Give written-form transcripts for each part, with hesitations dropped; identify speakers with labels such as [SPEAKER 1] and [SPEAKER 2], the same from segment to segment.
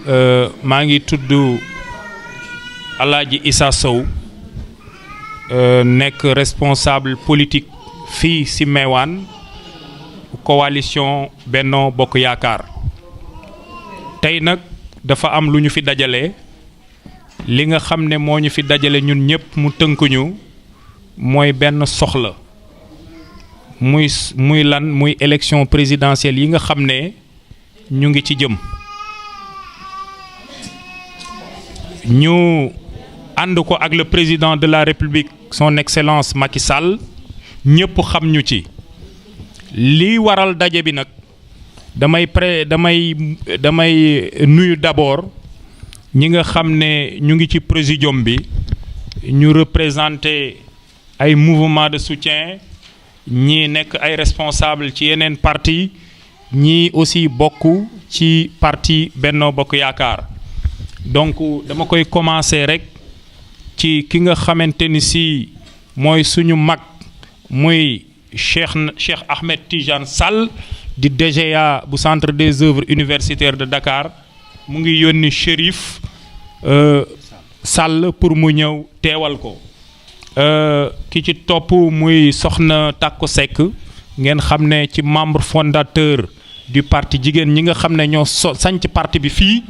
[SPEAKER 1] maa ngi tudd Alaaji Issa Sow nekk responsable politique fii ci Meouane coalition Benno Bokk Yaakaar tey nag dafa am lu ñu fi dajale li nga xam ne moo ñu fi dajale ñun ñëpp mu tënkuñu mooy benn soxla muy lan muy élection présidentielle yi nga xam ne ñu ngi ci jëm ñu ànd ko ak le président de la République son excellence Macky Sall ñëpp xam ñu ci li waral daje bi nag damay nuyu d'abord ñi nga xam ne ñu ngi ci présidium bi ñu représenter ay mouvement de soutien ñii nekk ay responsable ci yeneen parti ñii aussi bokk ci parti Benno Bokk Yaakaar donc dama koy commencer rek ci ki nga xamante ni si mooy suñu mag muy Cheikh Ahmed Tidiane Sall di DGA bu centre des œuvres universitaires de Dakar mu ngi yónni Chérif Sall pour mu ñëw teewal ko ki ci topp muy soxna Takko Seck ngeen xam ne ci membre fondateur du parti jigéen ñi nga xam ne ñoo sanc parti bi fii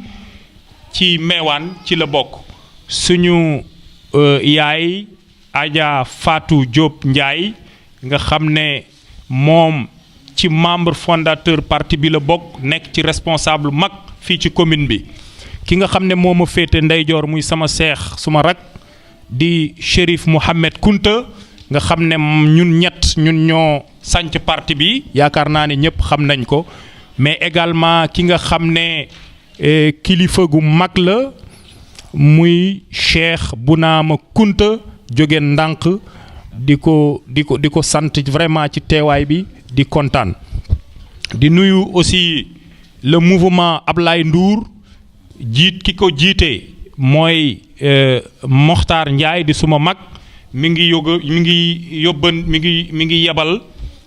[SPEAKER 1] ci Meouane ci la bokk suñu yaay Adja Fatou Diop Ndiaye nga xam ne moom ci membre fondateur parti bi la bokk nekk ci responsable mag fii ci commune bi ki nga xam ne moo ma féete ndeyjoor muy sama seex suma rak di Chérif Mohamed Kunta nga xam ne ñun ñoo sanc parti bi yaakaar naa ne ñëpp xam nañ ko mais également ki nga xam ne kilifa gu mag la muy Cheikh Bounama Kunta jóge ndànk di ko sant vraiment ci teewaay bi di kontaan di nuyu aussi le mouvement Ablaye Ndour ki ko jiite mooy Mokhtar Ndiaye di suma mag mi ngi yebal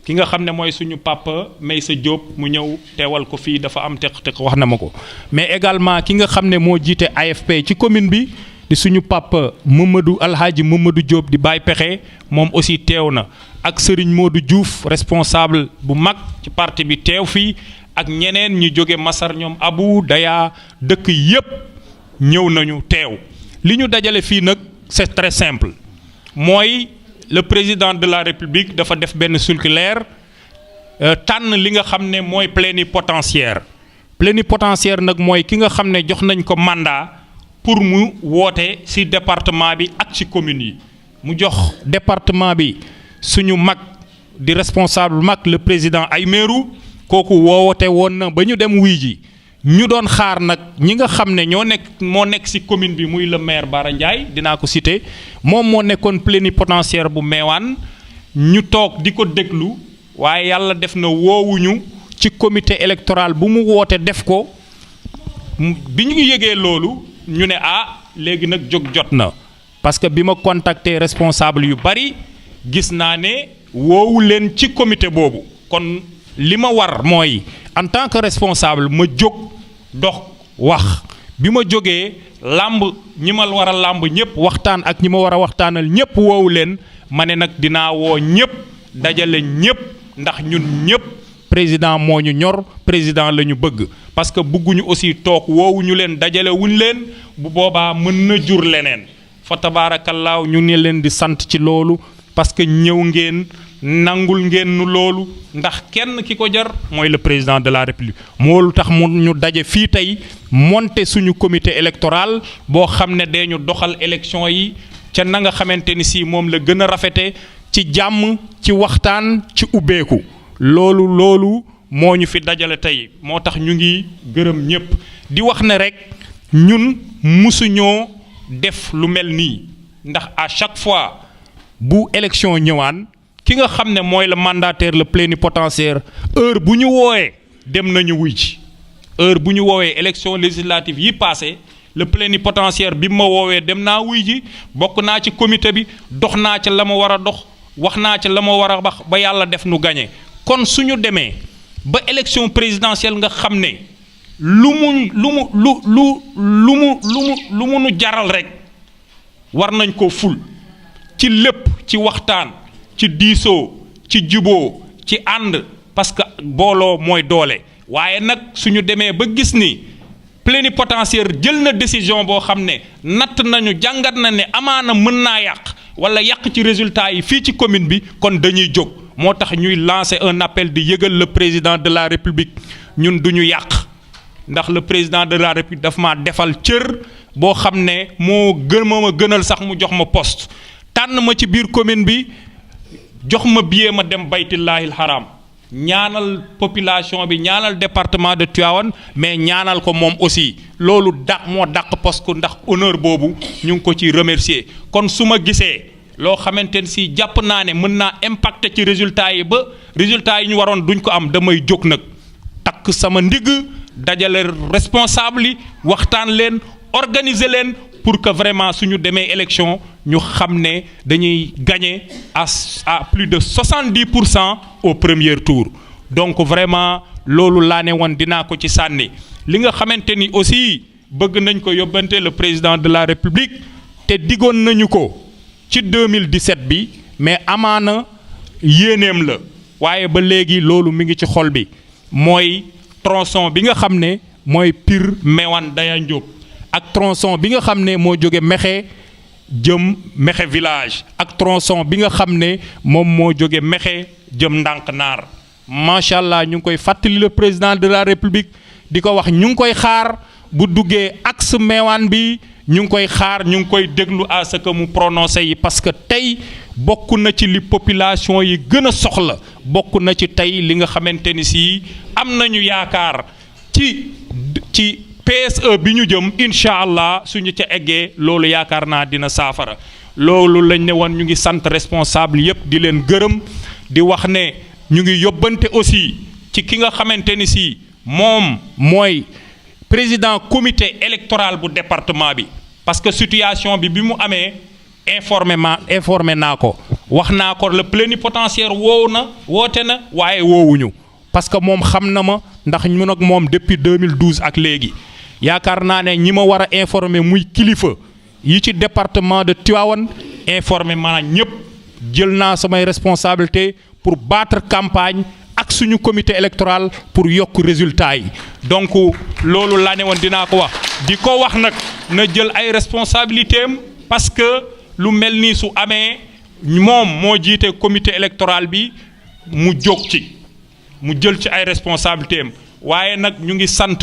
[SPEAKER 1] ki nga xam ne mooy suñu papa Maysa Diop mu ñëw teewal ko fii dafa am teq wax na ma ko mais également ki nga xam ne moo jiite AFP ci commune bi di suñu papa Alhaji Mamadou Diop di Baye Pexe moom aussi teew na ak Serigne Modou Diouf responsable bu mag ci parti bi teew fii ak ñeneen ñu jóge Masar ñoom Abou Daya dëkk yépp ñëw nañu teew li ñu dajale fii nag c'est très simple mooy le président de la République dafa def benn circulaire tànn li nga xam ne mooy plénipotentiaire nag mooy ki nga xam ne jox nañ ko mandat pour mu woote ci département bi ak ci commune yi mu jox département bi suñu mag di responsable mag le président Aymerou kooku woote woon na ba ñu dem wuy ji ñu doon xaar nag ñi nga xam ne moo nekk ci commune bi muy le maire Bara Ndiaye dinaa ko citer moom moo nekkoon plénipotentiaire bu Meouane ñu toog di ko déglu waaye yàlla def na woowuñu ci comité électoral bu mu woote def ko bi ñu yëgee loolu ñu ne léegi nag jóg jot na parce que bi ma contacté responsable yu bari gis naa ne woowu leen ci comité boobu kon li ma war mooy en tant que responsable ma jóg dox wax bi ma jógee làmb ñi ma war a làmb ñëpp waxtaan ak ñi ma war a waxtaanal ñëpp woowu leen ma ne nag dinaa woo ñëpp dajale ñëpp ndax ñun ñëpp président moo ñu ñor président la ñu bëgg parce que bëgguñu aussi toog woowuñu leen dajale wuñ leen bu boobaa mën na jur leneen fa tabaarakallaahu ñu ngi leen di sant ci loolu parce que ñëw ngeen nangul ngeen nu loolu ndax kenn ki ko jar mooy le président de la République moo lu tax mu ñu daje fii tey monter suñu comité électoral boo xam ne dañu doxal élection yi ca na nga xamante ni si moom la gën a rafete ci jàmm ci waxtaan ci ubbeeku loolu moo ñu fi dajale tey moo tax ñu ngi gërëm ñëpp di wax ne rek ñun musuñoo def lu mel nii ndax à chaque fois bu élection ñëwaan ki nga xam ne mooy le mandataire le plénipotentiaire heure bu ñu woowee dem nañu wuy ci heure bu ñu woowee élection législative yi passé le plénipotentiaire bi ma woowee dem naa wuy ji bokk naa ci comité bi dox naa ca la ma war a dox wax naa ca la ma war a wax ba yàlla def nu gagné kon suñu demee ba élection présidentielle nga xam ne lu mu nu jaral rek war nañ ko ful ci lépp, ci waxtaan, ci diisoo, ci juboo, ci ànd, parce que booloo mooy doole. waaye nag suñu demee ba gis ni plénipotentiaire jël na décision boo xam ne natt nañu jàngat na ne amaana mën naa yàq wala yàq ci résultat yi fii ci commune bi, kon dañuy jóg. moo tax ñuy lancer un appel di yëgal le président de la république ñun duñu yàq, ndax le président de la république daf ma defal cër boo xam ne moo ma gënal sax mu jox ma poste, tànn ma ci biir commune bi, jox ma billet ma dem baytullahil haram, ñaanal population bi, ñaanal département de Tivaouane, mais ñaanal ko moom aussi. loolu moo dàq poste ko, ndax honneur boobu ñu ngi ko ci remercier. kon su ma gisee loo xamante ne si jàpp naa ne mën naa impacter ci résultats yi ba résultats yi ñu waroon duñ ko am, damay jóg nag takk sama ndigg dajale responsable yi, waxtaan leen, organiser leen pour que vraiment suñu demee élection ñu xam ne dañuy gagner à plus de 70% au premier tour. donc vraiment loolu laa ne woon dinaa ko ci sànni. li nga xamante ni aussi bëgg nañ ko yóbbante le président de la république te digoon nañu ko ci 2017 bi, mais amaana yéeneem la waaye ba léegi loolu mi ngi ci xol bi, mooy tronçon bi nga xam ne mooy Pire Mewane Daya Ndiop, ak tronçon bi nga xam ne moo jóge Mexe jëm Mexe village, ak tronçon bi nga xam ne moom moo jóge Mexe jëm Ndànknaar. macha allah ñu ngi koy fàttali le président de la république, di ko wax ñu ngi koy xaar bu duggee axe Mewane bi, ñu ngi koy xaar, ñu ngi koy déglu à ce que mu prononcé yi, parce que tey bokk na ci li population yi gën a soxla, bokk na ci tey li nga xamante ni si am nañu yaakaar ci PSE bi ñu jëm, incha allah suñu ca eggee loolu yaakaar naa dina saafara. loolu lañ ne woon ñu ngi sant responsable yépp, di leen gërëm, di wax ne ñu ngi yóbbante aussi ci ki nga xamante ni si moom mooy président comité électoral bu département bi, parce que situation bi mu amee informé naa ko, wax naa ko, le plénipotentiaire woote na waaye woowuñu, parce que moom xam na ma, ndax ñun ak moom depuis 2012 ak léegi. yaakaar naa ne ñi ma war a informer muy kilifa yi ci département de Tivaouane informé ma ñëpp, jël naa samay responsabilité pour battre campagne ak suñu comité électoral pour yokk résultat yi. donc loolu laa ne woon dinaa ko wax, di ko wax nag na jël ay responsabilités am, parce que lu mel nii su amee moom moo jiite comité électoral bi, mu jóg ci, mu jël ci ay responsabilités am. waaye nag ñu ngi sant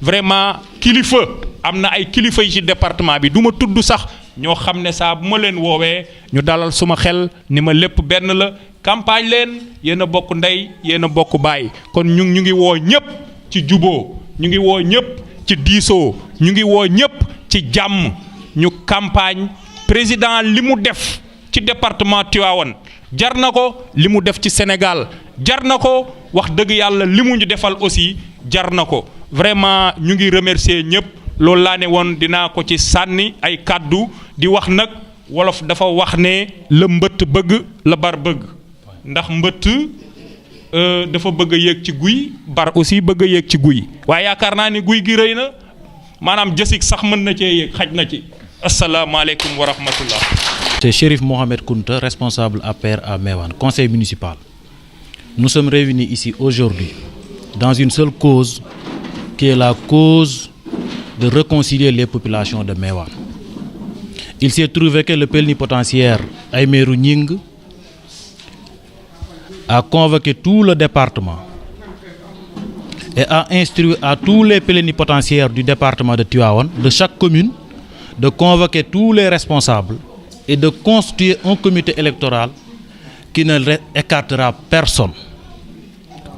[SPEAKER 1] vraiment kilifa, am na ay kilifa yi ci département bi, du ma tudd sax, ñoo xam ne saa bu ma leen woowee ñu dalal suma xel ni ma lépp benn la, campagne leen, yéen a bokk ndey, yéen a bokk baay. kon ñu ngi woo ñëpp ci juboo, ñu ngi woo ñëpp ci diisoo, ñu ngi woo ñëpp ci jàmm, ñu campagne. président li mu def ci département Tivaouane jar na ko, li mu def ci Sénégal jar na ko, wax dëgg yàlla li mu ñu defal aussi jar na ko. vraiment ñu ngi remercier ñëpp. loolu laa ne woon dinaa ko ci sànni ay kàddu, di wax nag wolof dafa wax ne la mbëtt bëgg la bar bëgg, ndax mbëtt dafa bëgg a yéeg ci guy, bar aussi bëgg a yéeg ci guy, waaye yaakaar naa ni guy gi rëy na, maanaam jësig sax mën na cee yéeg, xaj na ci. asalaamaaleykum wa rahmatullah.
[SPEAKER 2] C'est Chérif Mohamed Kounta, responsable APR à Mewane, conseil municipal. Nous sommes réunis ici aujourd'hui dans une seule cause, qui est la cause de réconcilier les populations de Mewane. Il s'est trouvé que le plénipotentiaire Aïmerou Nying a convoqué tout le département et a instruit à tous les plénipotentiaires du département de Tivaouane, de chaque commune, de convoquer tous les responsables et de constituer un comité électoral qui ne écartera personne.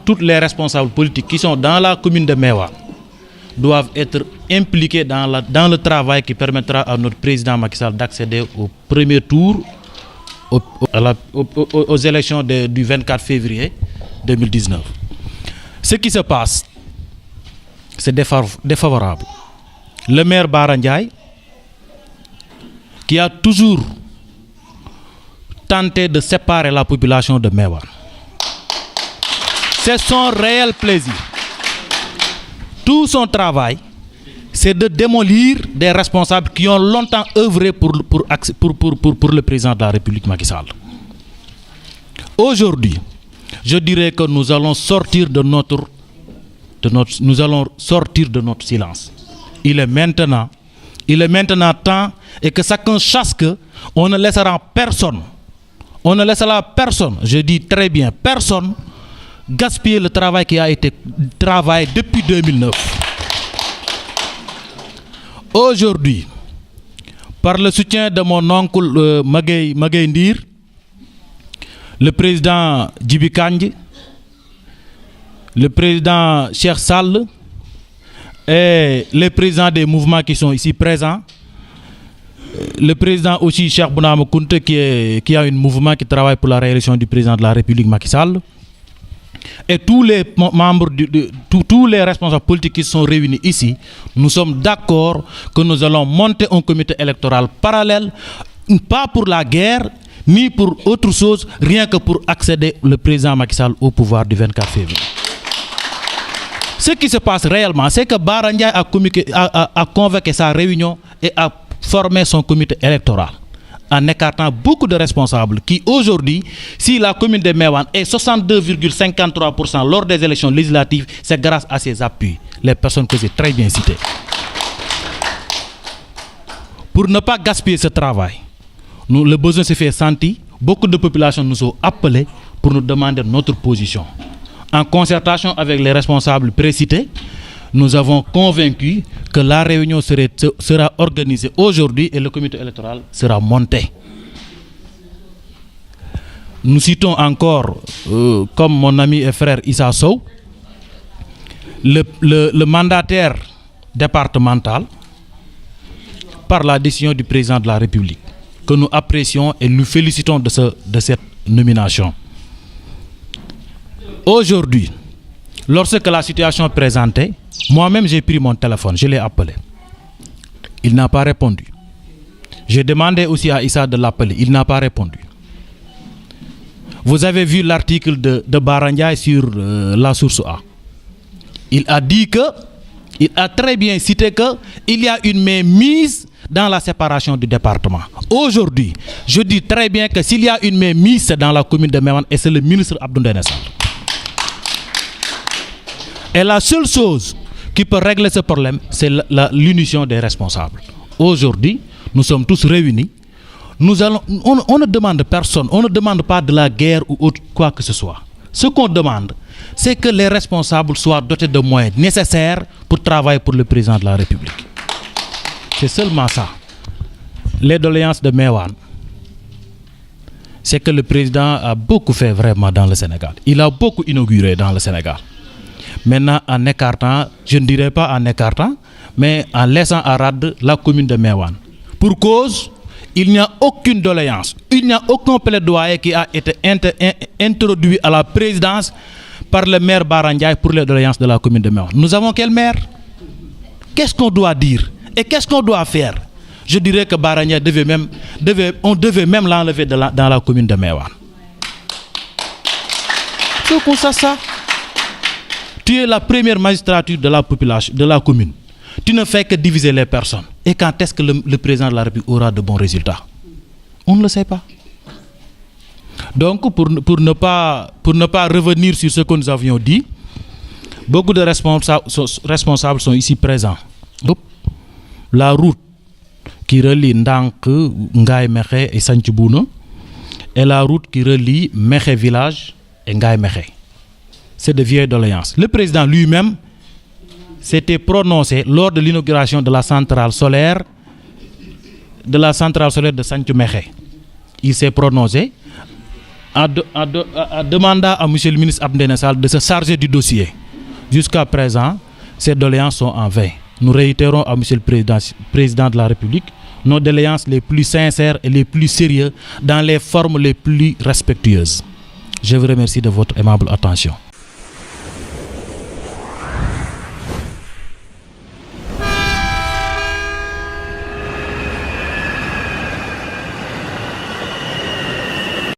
[SPEAKER 2] Toutes les responsables politiques qui sont dans la commune de Mewane doivent être impliqués dans le travail qui permettra à notre président Macky Sall d'accéder au premier tour aux élections du 24 février 2019. Ce qui se passe, c'est défavorable. Le maire Bara Ndiaye, qui a toujours tenté de séparer la population de Mewane. C'est son réel plaisir. Tout son travail, c'est de démolir des responsables qui ont longtemps œuvré pour le président de la République, Macky Sall. Aujourd'hui, je dirais que nous allons sortir de notre silence. Il est maintenant temps et que chacun sache que on ne laissera personne, je dis très bien personne, gaspiller le travail qui a été travaillé depuis 2009. Aujourd'hui, par le soutien de mon oncle Maguey Ndir, le président Djibi Kandji, le président Cheikh Sall et les présidents des mouvements qui sont ici présents, le président aussi Cheikh Bounama Kounta qui a un mouvement qui travaille pour la réélection du président de la République Macky Sall, et tous les membres, tous les responsables politiques qui sont réunis ici, nous sommes d'accord que nous allons monter un comité électoral parallèle, pas pour la guerre, ni pour autre chose, rien que pour accéder le président Macky Sall au pouvoir du 24 février. Ce qui se passe réellement, c'est que Bara Ndiaye a convoqué sa réunion et a formé son comité électoral, en écartant beaucoup de responsables qui aujourd'hui, si la commune de Meouane est 62,53% lors des élections législatives, c'est grâce à ses appuis, les personnes que j'ai très bien citées. Pour ne pas gaspiller ce travail, le besoin se fait sentir, beaucoup de populations nous ont appelés pour nous demander notre position. En concertation avec les responsables précités, nous avons convaincu que la réunion sera organisée aujourd'hui et le comité électoral sera monté. Nous citons encore, comme mon ami et frère Issa Sow, le mandataire départemental par la décision du président de la République, que nous apprécions et nous félicitons de cette nomination. Aujourd'hui, lorsque la situation est présentée, moi-même j'ai pris mon téléphone, je l'ai appelé. Il n'a pas répondu. J'ai demandé aussi à Issa de l'appeler, il n'a pas répondu. Vous avez vu l'article de Bara Ndiaye sur la source A. Il a dit que, il a très bien cité qu'il y a une mainmise dans la séparation du département. Aujourd'hui, je dis très bien que s'il y a une mainmise, c'est dans la commune de Meouane et c'est le ministre Abdou Ndéné Sall. Et la seule chose qui peut régler ce problème, c'est l'unition des responsables. Aujourd'hui, nous sommes tous réunis. On ne demande personne, on ne demande pas de la guerre ou autre quoi que ce soit. Ce qu'on demande, c'est que les responsables soient dotés de moyens nécessaires pour travailler pour le président de la République. C'est seulement ça. Les doléances de Meouane, c'est que le président a beaucoup fait vraiment dans le Sénégal. Il a beaucoup inauguré dans le Sénégal. Maintenant, en écartant, je ne dirais pas en écartant, mais en laissant à rade la commune de Meouane. Pour cause, il n'y a aucune doléance, il n'y a aucun plaidoyer qui a été introduit à la présidence par le maire Bara Ndiaye pour les doléances de la commune de Meouane. Nous avons quel maire? Qu'est-ce qu'on doit dire et qu'est-ce qu'on doit faire? Je dirais que Bara Ndiaye on devait même l'enlever dans la commune de Meouane. C'est pour ça. Tu es la première magistrature de la population, de la commune. Tu ne fais que diviser les personnes. Et quand est-ce que le président de la République aura de bons résultats? On ne le sait pas. Donc, pour ne pas revenir sur ce que nous avions dit, beaucoup de responsables sont ici présents. La route qui relie Ndank, Ngaye Mekhe et Santhioubouna et la route qui relie Mekhe village et Ngaye Mekhe. C'est de vieilles doléances. Le président lui-même s'était prononcé lors de l'inauguration de la centrale solaire de Santhiou-Mekhe. Il s'est prononcé en demandant à M. le ministre Abdou Ndéné Sall de se charger du dossier. Jusqu'à présent, ces doléances sont en vain. Nous réitérons à M. le président de la République nos doléances les plus sincères et les plus sérieuses dans les formes les plus respectueuses. Je vous remercie de votre aimable attention.